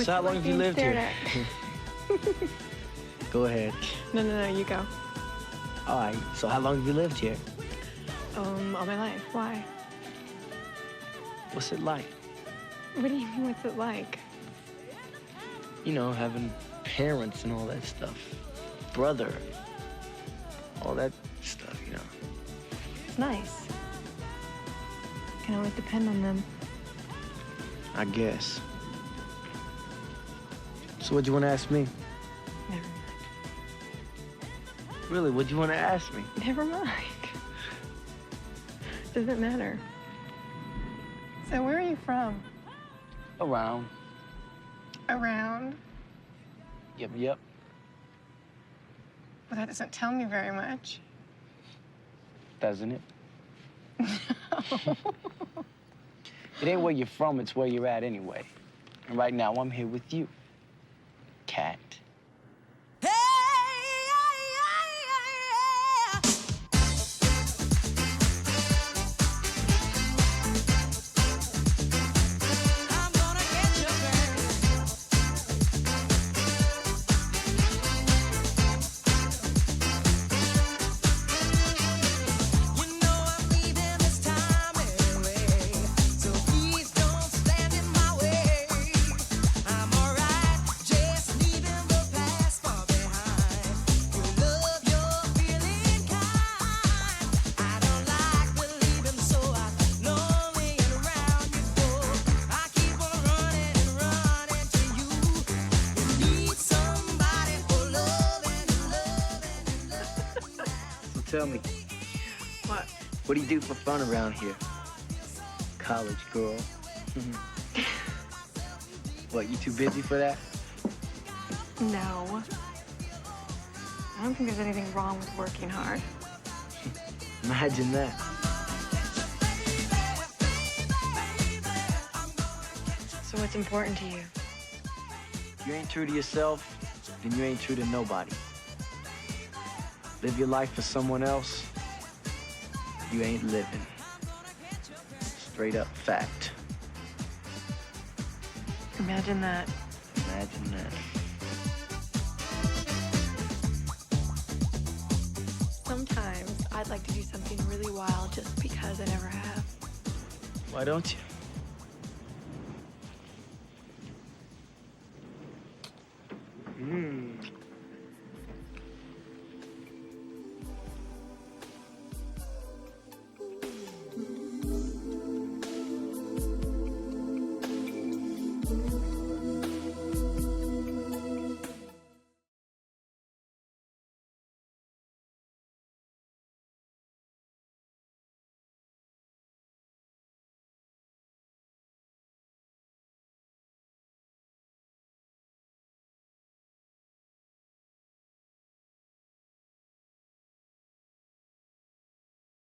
So how long have you lived here? Go ahead. No, you go. All right, so how long have you lived here? All my life. Why? What's it like? What do you mean, what's it like? You know, having parents and all that stuff. Brother. All that stuff, you know. It's nice. You can always depend on them. I guess. So what'd you want to ask me? Never mind. Really, what'd you want to ask me? Never mind. Doesn't matter. So where are you from? Around. Around? Yep. Well, that doesn't tell me very much. Doesn't it? No. It ain't where you're from, it's where you're at anyway. And right now, I'm here with you, cat. Tell me, What? what do you do for fun around here? College girl. What, you too busy for that? No. I don't think there's anything wrong with working hard. Imagine that. So what's important to you? If you ain't true to yourself, then you ain't true to nobody. Live your life for someone else, you ain't living. Straight up fact. Imagine that. Imagine that. Sometimes I'd like to do something really wild just because I never have. Why don't you?